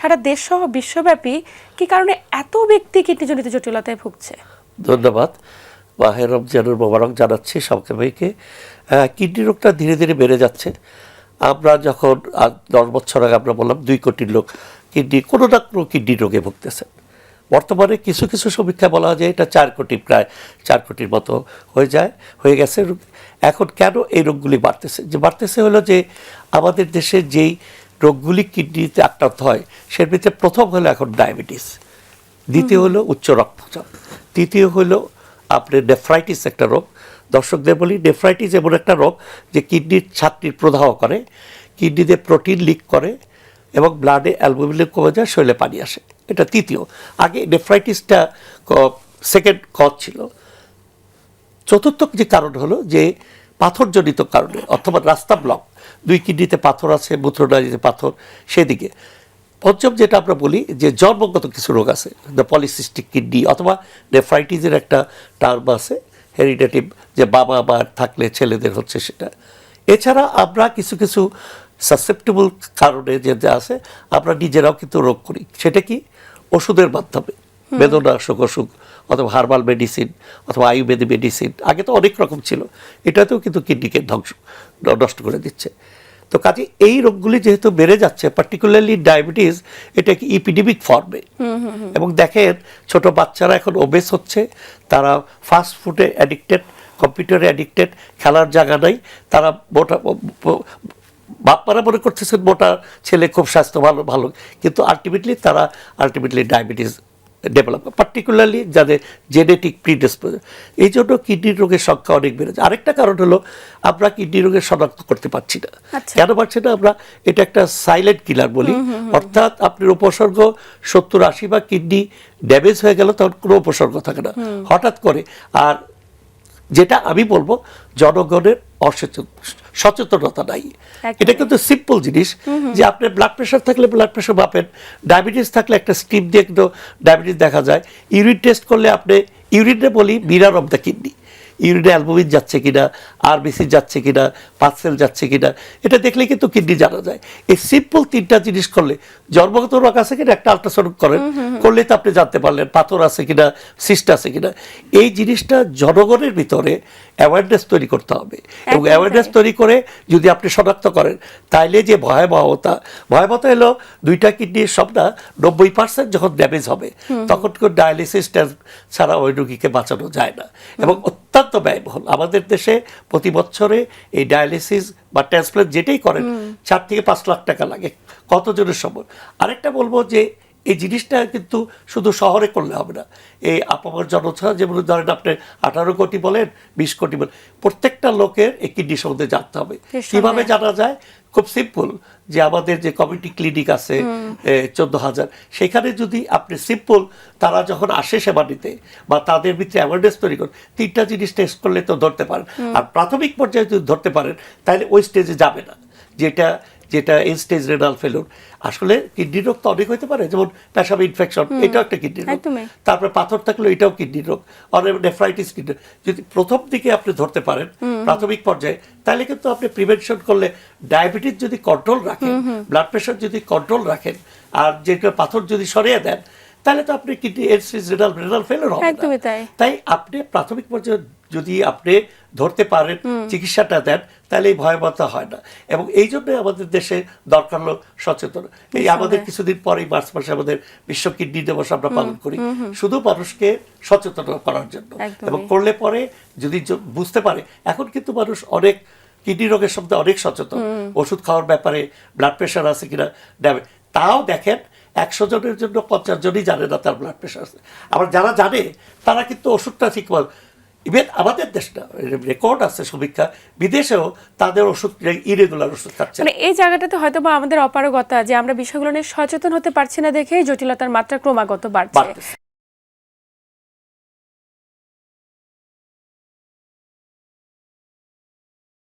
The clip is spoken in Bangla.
সারা দেশ সহ বিশ্বব্যাপী কি কারণে এত ব্যক্তি কিডনিজনিত জটিলতায় ভুগছে? ধন্যবাদ। মাহে রমজানুর মোবারক জানাচ্ছি সবাইকে। কিডনি রোগটা ধীরে ধীরে বেড়ে যাচ্ছে। আমরা যখন 10 বছর আগে আমরা বললাম 2 কোটি লোক কিডনি কোনো না কোনো কিডনি রোগে ভুগতেছে। বর্তমানে কিছু কিছু সমীক্ষায় বলা যায় এটা 4 কোটি, প্রায় 4 কোটির মতো হয়ে গেছে। এখন কেন এই রোগগুলি বাড়তেছে হলো যে আমাদের দেশে যেই রোগগুলি কিডনিতে আক্রান্ত হয় সের ভিতরে প্রথম হলো এখন ডায়াবেটিস, দ্বিতীয় হলো উচ্চ রক্তচাপ, তৃতীয় হলো আপনার নেফ্রাইটিস একটা রোগ। দর্শকদের বলি, নেফ্রাইটিস এমন একটা রোগ যে কিডনির ছাত্রীর প্রদাহ করে, কিডনিতে প্রোটিন লিক করে এবং ব্লাডে অ্যালবুমিন কমে যায়, শরীরে পানি আসে। এটা তৃতীয়। আগে নেফ্রাইটিসটা সেকেন্ড কজ ছিল। চতুর্থ যে কারণ হলো যে পাথরজনিত কারণে, অথবা রাস্তা ব্লক, 2 কিডনিতে পাথর আছে, মূত্রনালীতে পাথর, সেদিকে। পঞ্চম যেটা আমরা বলি যে জন্মগত কিছু রোগ আছে, দ্য পলিসিস্টিক কিডনি, অথবা নেফ্রাইটিসের একটা টার্ম আছে হেরিডেটিভ, যে বাবা মার থাকলে ছেলেদের হচ্ছে সেটা। এছাড়া আমরা কিছু কিছু সাসেপ্টেবল কারণে যে আছে আমরা নিজেরাও কিন্তু রোগ করি। সেটা কি? ওষুধের মাধ্যমে, বেদনাশক ওষুধ অথবা হার্বাল মেডিসিন অথবা আয়ুর্বেদিক মেডিসিন, আগে তো অনেক রকম ছিল, এটাতেও কিন্তু কিডনিকে নষ্ট করে দিচ্ছে। তো কাজে এই রোগগুলি যেহেতু বেড়ে যাচ্ছে, পার্টিকুলারলি ডায়াবেটিস, এটা কি ইপিডেমিক ফর্মে। এবং দেখেন ছোট বাচ্চারা এখন ওবেস হচ্ছে, তারা ফাস্ট ফুডে অ্যাডিক্টেড, কম্পিউটারে অ্যাডিক্টেড, খেলার জায়গা নাই, তারা মোটা, বাপ্পারা মনে করতেছেন মোটা ছেলে খুব স্বাস্থ্য ভালো, কিন্তু আলটিমেটলি ডায়াবেটিস ডেভেলপ, পার্টিকুলারলি যাদের জেনেটিক প্রিডিসপোজ। এই জন্য কিডনি রোগের সংখ্যা অনেক বেড়েছে। আরেকটা কারণ হলো আমরা কিডনি রোগের শনাক্ত করতে পারছি না। কেন পারছি না? আমরা এটা একটা সাইলেন্ট কিলার বলি, অর্থাৎ আপনার উপসর্গ 70-80 বা কিডনি ড্যামেজ হয়ে গেল তখন কোনো উপসর্গ থাকে না, হঠাৎ করে। আর যেটা আমি বলবো, জনগণের সচেতনতা নাই। এটা কিন্তু সিম্পল জিনিস, যে আপনার ব্লাড প্রেশার থাকলে ব্লাড প্রেশার মাপেন, ডায়াবেটিস থাকলে একটা স্ট্রিপ দিয়ে কিন্তু ডায়াবেটিস দেখা যায়। ইউরিন টেস্ট করলে আপনি, ইউরিনে বলি মিরার অফ দ্য কিডনি, ইউরিনে অ্যালবুমিন যাচ্ছে কিনা, আরবিসি যাচ্ছে কিনা, পার্সেল যাচ্ছে কিনা, এটা দেখলে কিন্তু কিডনি জানা যায়। এই সিম্পল 3টা জিনিস করলে, জন্মগত রোগ আছে কিনা একটা আল্ট্রাসাউন্ড করলে তো আপনি জানতে পারলেন, পাথর আছে কিনা, সিস্ট আছে কিনা। এই জিনিসটা জনগণের ভিতরে অ্যাওয়ারনেস তৈরি করতে হবে, এবং অ্যাওয়ারনেস তৈরি করে যদি আপনি শনাক্ত করেন, তাইলে যে ভয়াবহতা হলো 2টা কিডনির সব না 90% যখন ড্যামেজ হবে তখন ডায়ালিসিস ছাড়া ওই রোগীকে বাঁচানো যায় না, এবং অত্যন্ত ব্যয়বহুল। আমাদের দেশে প্রতি বছরে এই ডায়ালিসিস বা ট্রান্সপ্লান্ট যেটাই করেন 4 থেকে 5 লাখ টাকা লাগে, কতজনের সময়। আরেকটা বলবো যে এই জিনিসটা কিন্তু শুধু শহরে করলে হবে না, এই আপামর জনসংখ্যা, যেমন ধরেন আপনি 18 কোটি বলেন, 20 কোটি বলেন, প্রত্যেকটা লোকের এই কিডনি সম্বন্ধে জানতে হবে। কিভাবে জানা যায়? খুব সিম্পল, যে আমাদের যে কমিউনিটি ক্লিনিক আছে 14,000, সেখানে যদি আপনি সিম্পল, তারা যখন আসে সেবা নিতে বা তাদের ভিতরে অ্যাওয়ারনেস তৈরি করেন, 3টা জিনিস টেস্ট করলে তো ধরতে পারেন। আর প্রাথমিক পর্যায়ে যদি ধরতে পারেন তাহলে ওই স্টেজে যাবে না, যেটা এই স্টেজ রেনাল ফেলোর। আসলে কিডনি রোগ তো অনেক হতে পারে, যেমন পেশাব ইনফেকশন, এটাও একটা কিডনি রোগ। তারপরে পাথর থাকলে এটাও কিডনি রোগ, অনেক নেফ্রাইটিস কিডনি। যদি প্রথম দিকে আপনি ধরতে পারেন প্রাথমিক পর্যায়ে, তাহলে কিন্তু আপনি প্রিভেনশন করলে, ডায়াবেটিস যদি কন্ট্রোল রাখেন, ব্লাড প্রেশার যদি কন্ট্রোল রাখেন, আর যেটা পাথর যদি সরিয়ে দেন, তাহলে তো আপনি কিডনি রেনাল ফেলোর হবে না। তাই আপনি প্রাথমিক পর্যায়ে যদি আপনি ধরতে পারেন, চিকিৎসাটা দেন, তাহলে এই ভয়াবহতা হয় না। এবং এই জন্য আমাদের দেশে দরকার হলো সচেতন। এই আমাদের কিছুদিন পরেই মার্চ মাসে আমাদের বিশ্ব কিডনি দিবস আমরা পালন করি, শুধু মানুষকে সচেতন করার জন্য। এবং করলে পরে যদি বুঝতে পারে, এখন কিন্তু মানুষ অনেক কিডনি রোগের সম্বন্ধে অনেক সচেতন, ওষুধ খাওয়ার ব্যাপারে, ব্লাড প্রেশার আছে কিনা, তাও দেখেন 100 জনের জন্য 50 জনই জানে না তার ব্লাড প্রেশার আছে। আবার যারা জানে তারা কিন্তু ওষুধটা ঠিক মতো, ইভেন আমাদের দেশটা রেকর্ড আছে সমীক্ষা, বিদেশেও তাদের ওষুধ ইরেগুলার ওষুধ খাচ্ছে। মানে এই জায়গাটাতে হয়তো বা আমাদের অপারগতা, যে আমরা বিষয়গুলো নিয়ে সচেতন হতে পারছি না দেখেই জটিলতার মাত্রা ক্রমাগত বাড়ছে।